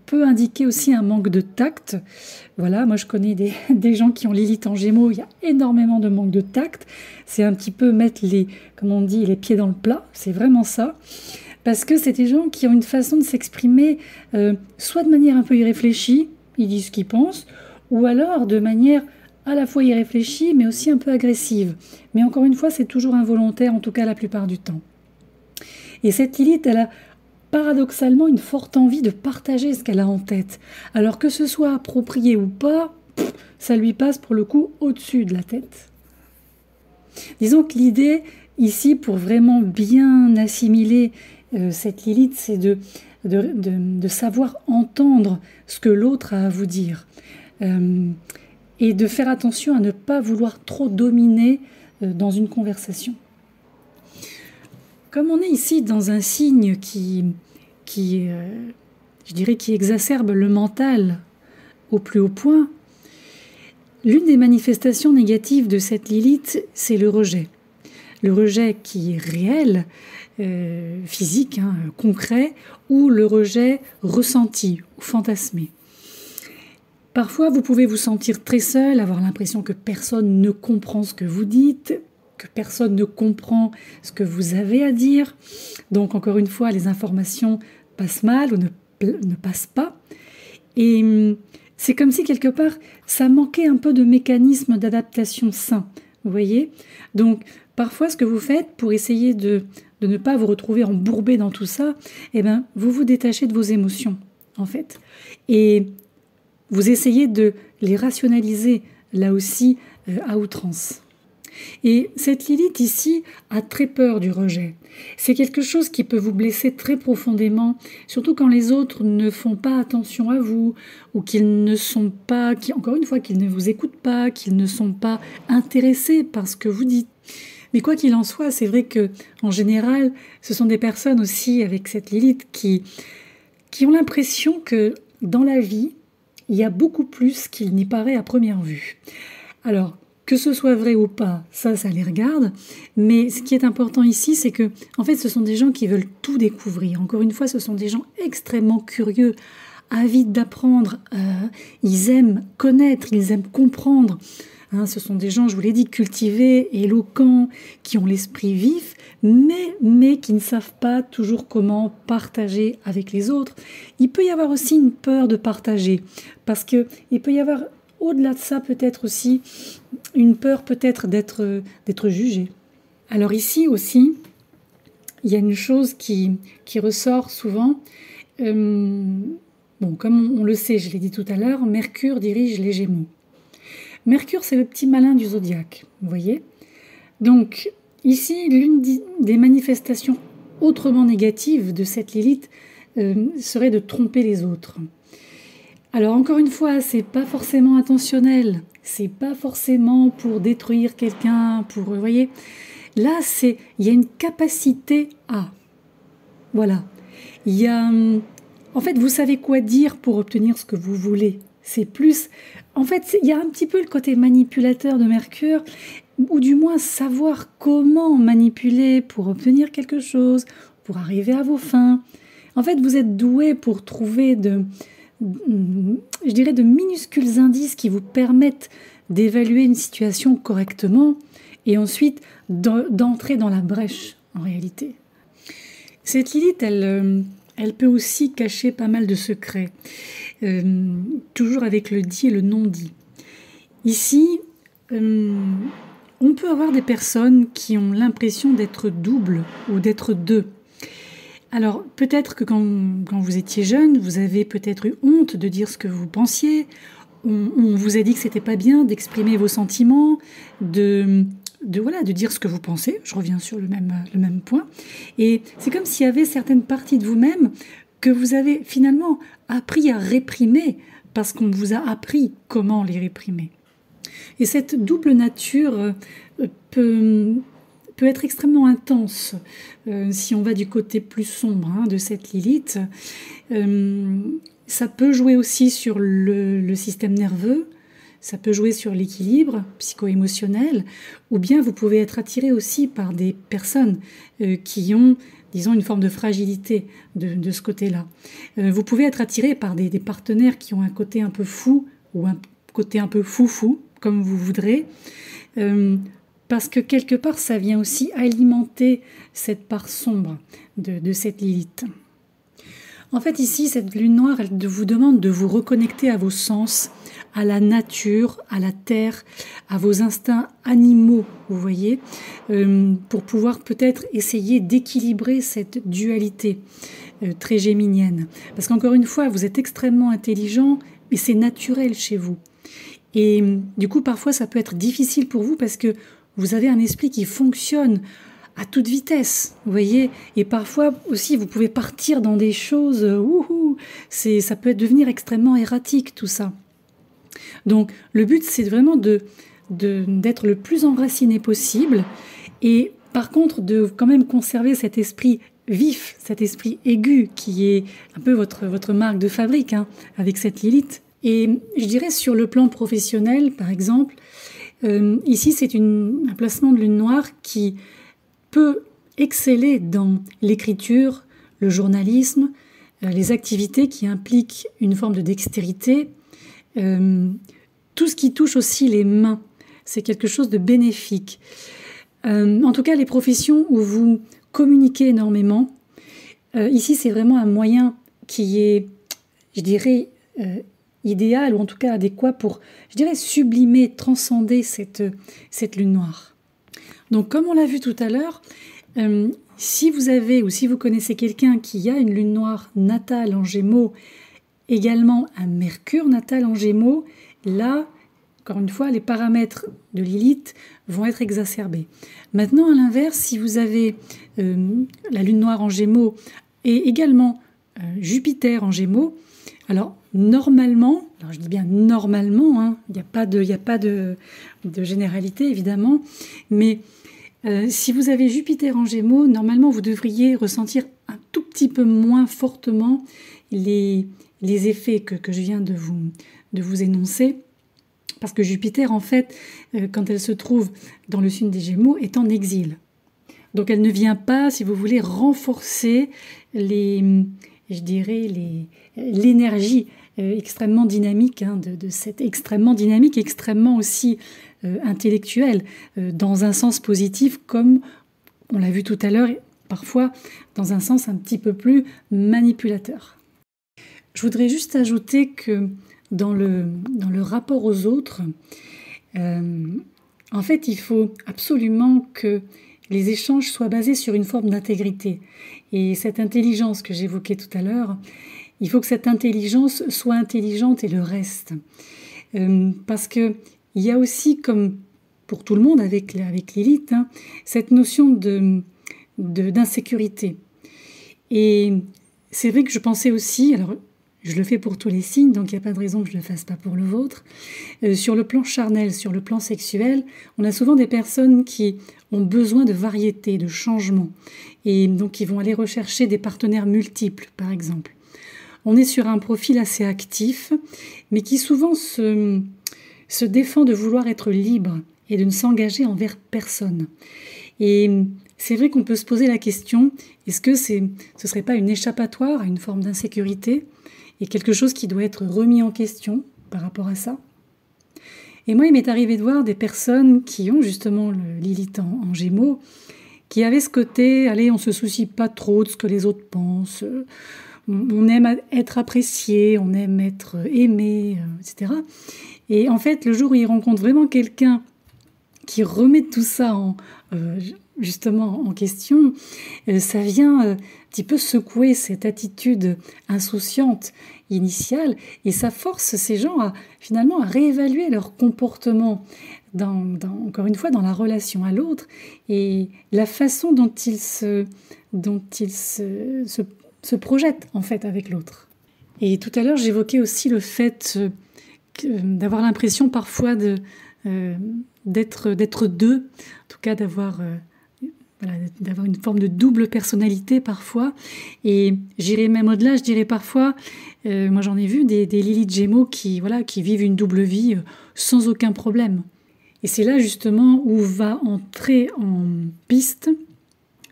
peut indiquer aussi un manque de tact. Voilà, moi je connais des gens qui ont Lilith en Gémeaux, il y a énormément de manque de tact. C'est un petit peu mettre les pieds dans le plat, c'est vraiment ça. Parce que c'est des gens qui ont une façon de s'exprimer soit de manière un peu irréfléchie, ils disent ce qu'ils pensent, ou alors de manière à la fois irréfléchie, mais aussi un peu agressive. Mais encore une fois, c'est toujours involontaire, en tout cas la plupart du temps. Et cette Lilith, elle a paradoxalement une forte envie de partager ce qu'elle a en tête. Alors que ce soit approprié ou pas, ça lui passe pour le coup au-dessus de la tête. Disons que l'idée ici, pour vraiment bien assimiler cette Lilith, c'est de savoir entendre ce que l'autre a à vous dire et de faire attention à ne pas vouloir trop dominer dans une conversation. Comme on est ici dans un signe qui exacerbe le mental au plus haut point, L'une des manifestations négatives de cette Lilith, c'est le rejet. Le rejet qui est réel, physique, concret, ou le rejet ressenti ou fantasmé. Parfois, vous pouvez vous sentir très seul, avoir l'impression que personne ne comprend ce que vous dites, que personne ne comprend ce que vous avez à dire. Donc, encore une fois, les informations passent mal ou ne passent pas. Et c'est comme si, quelque part, ça manquait un peu de mécanisme d'adaptation sain. Vous voyez ? Donc, parfois, ce que vous faites pour essayer de ne pas vous retrouver embourbé dans tout ça, vous vous détachez de vos émotions, en fait. Et vous essayez de les rationaliser, là aussi, à outrance. Et cette Lilith ici a très peur du rejet. C'est quelque chose qui peut vous blesser très profondément, surtout quand les autres ne font pas attention à vous, ou qu'ils ne sont pas, encore une fois, qu'ils ne vous écoutent pas, qu'ils ne sont pas intéressés par ce que vous dites. Mais quoi qu'il en soit, c'est vrai que, en général, ce sont des personnes aussi avec cette Lilith qui ont l'impression que dans la vie, il y a beaucoup plus qu'il n'y paraît à première vue. Alors, que ce soit vrai ou pas, ça les regarde. Mais ce qui est important ici, c'est que, en fait, ce sont des gens qui veulent tout découvrir. Encore une fois, ce sont des gens extrêmement curieux, avides d'apprendre. Ils aiment connaître, ils aiment comprendre. Ce sont des gens, je vous l'ai dit, cultivés, éloquents, qui ont l'esprit vif, mais qui ne savent pas toujours comment partager avec les autres. Il peut y avoir aussi une peur de partager, parce qu'il peut y avoir, au-delà de ça, peut-être aussi une peur peut-être d'être jugé. Alors ici aussi, il y a une chose qui ressort souvent. Comme on le sait, je l'ai dit tout à l'heure, Mercure dirige les Gémeaux. Mercure, c'est le petit malin du zodiaque, vous voyez ? Donc, ici, l'une des manifestations autrement négatives de cette Lilith serait de tromper les autres. Alors, encore une fois, c'est pas forcément intentionnel, c'est pas forcément pour détruire quelqu'un, vous voyez ? Là, il y a une capacité à. Voilà. En fait, vous savez quoi dire pour obtenir ce que vous voulez. C'est plus... En fait, il y a un petit peu le côté manipulateur de Mercure, ou du moins savoir comment manipuler pour obtenir quelque chose, pour arriver à vos fins. En fait, vous êtes doué pour trouver de minuscules indices qui vous permettent d'évaluer une situation correctement et ensuite d'entrer dans la brèche, en réalité. Cette Lilith, elle peut aussi cacher pas mal de secrets, toujours avec le dit et le non-dit. Ici, on peut avoir des personnes qui ont l'impression d'être doubles ou d'être deux. Alors, peut-être que quand vous étiez jeune, vous avez peut-être eu honte de dire ce que vous pensiez, on vous a dit que c'était pas bien d'exprimer vos sentiments, de dire ce que vous pensez. Je reviens sur le même point. Et c'est comme s'il y avait certaines parties de vous-même que vous avez finalement appris à réprimer parce qu'on vous a appris comment les réprimer. Et cette double nature peut être extrêmement intense si on va du côté plus sombre de cette Lilith. Ça peut jouer aussi sur le système nerveux. Ça peut jouer sur l'équilibre psycho-émotionnel, ou bien vous pouvez être attiré aussi par des personnes qui ont, disons, une forme de fragilité de ce côté-là. Vous pouvez être attiré par des partenaires qui ont un côté un peu fou, ou un côté un peu foufou, comme vous voudrez, parce que quelque part, ça vient aussi alimenter cette part sombre de cette Lilith. En fait, ici, cette lune noire, elle vous demande de vous reconnecter à vos sens, à la nature, à la terre, à vos instincts animaux, vous voyez, pour pouvoir peut-être essayer d'équilibrer cette dualité très géminienne. Parce qu'encore une fois, vous êtes extrêmement intelligent, mais c'est naturel chez vous. Et du coup, parfois, ça peut être difficile pour vous parce que vous avez un esprit qui fonctionne à toute vitesse, vous voyez, et parfois aussi vous pouvez partir dans des choses, ça peut devenir extrêmement erratique tout ça. Donc le but c'est vraiment d'être le plus enraciné possible et par contre de quand même conserver cet esprit vif, cet esprit aigu qui est un peu votre marque de fabrique avec cette Lilith. Et je dirais sur le plan professionnel, par exemple, ici c'est un placement de lune noire qui peut exceller dans l'écriture, le journalisme, les activités qui impliquent une forme de dextérité, tout ce qui touche aussi les mains, c'est quelque chose de bénéfique. En tout cas, les professions où vous communiquez énormément, ici c'est vraiment un moyen qui est, je dirais, idéal ou en tout cas adéquat pour, je dirais, sublimer, transcender cette lune noire. Donc comme on l'a vu tout à l'heure, si vous avez ou si vous connaissez quelqu'un qui a une lune noire natale en Gémeaux, également un Mercure natal en Gémeaux, là, encore une fois, les paramètres de Lilith vont être exacerbés. Maintenant, à l'inverse, si vous avez la lune noire en Gémeaux et également Jupiter en Gémeaux, alors normalement, alors je dis bien normalement, hein, il n'y a pas de généralité évidemment, mais si vous avez Jupiter en Gémeaux, normalement vous devriez ressentir un tout petit peu moins fortement les effets que je viens de vous énoncer, parce que Jupiter en fait, quand elle se trouve dans le signe des Gémeaux, est en exil. Donc elle ne vient pas, si vous voulez, renforcer l'énergie extrêmement dynamique de cette extrêmement dynamique, extrêmement aussi intellectuelle, dans un sens positif, comme on l'a vu tout à l'heure, parfois dans un sens un petit peu plus manipulateur. Je voudrais juste ajouter que dans le rapport aux autres, en fait, il faut absolument que les échanges soient basés sur une forme d'intégrité. Et cette intelligence que j'évoquais tout à l'heure, il faut que cette intelligence soit intelligente et le reste. Parce qu'il y a aussi, comme pour tout le monde avec Lilith, hein, cette notion d'insécurité. Et c'est vrai que je pensais aussi, alors je le fais pour tous les signes, donc il n'y a pas de raison que je ne le fasse pas pour le vôtre. Sur le plan charnel, sur le plan sexuel, on a souvent des personnes qui ont besoin de variété, de changement, et donc ils vont aller rechercher des partenaires multiples, par exemple. On est sur un profil assez actif, mais qui souvent se défend de vouloir être libre et de ne s'engager envers personne. Et c'est vrai qu'on peut se poser la question, est-ce que ce ne serait pas une échappatoire à une forme d'insécurité et quelque chose qui doit être remis en question par rapport à ça? Et moi, il m'est arrivé de voir des personnes qui ont justement le Lilith en Gémeaux, qui avaient ce côté, allez, on ne se soucie pas trop de ce que les autres pensent, on aime être apprécié, on aime être aimé, etc. Et en fait, le jour où ils rencontrent vraiment quelqu'un qui remet tout ça justement en question, ça vient un petit peu secouer cette attitude insouciante initiale et ça force ces gens finalement à réévaluer leur comportement encore une fois dans la relation à l'autre et la façon dont ils se projettent en fait avec l'autre. Et tout à l'heure j'évoquais aussi le fait d'avoir l'impression parfois d'être deux, en tout cas d'avoir une forme de double personnalité parfois. Et j'irai même au-delà, je dirais parfois, moi j'en ai vu des Lilith Gémeaux qui vivent une double vie sans aucun problème. Et c'est là justement où va entrer en piste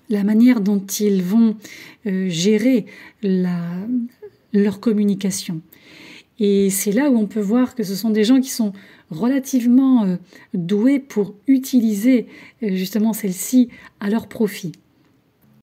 la manière dont ils vont gérer leur communication. Et c'est là où on peut voir que ce sont des gens qui sont relativement doués pour utiliser justement celle-ci à leur profit.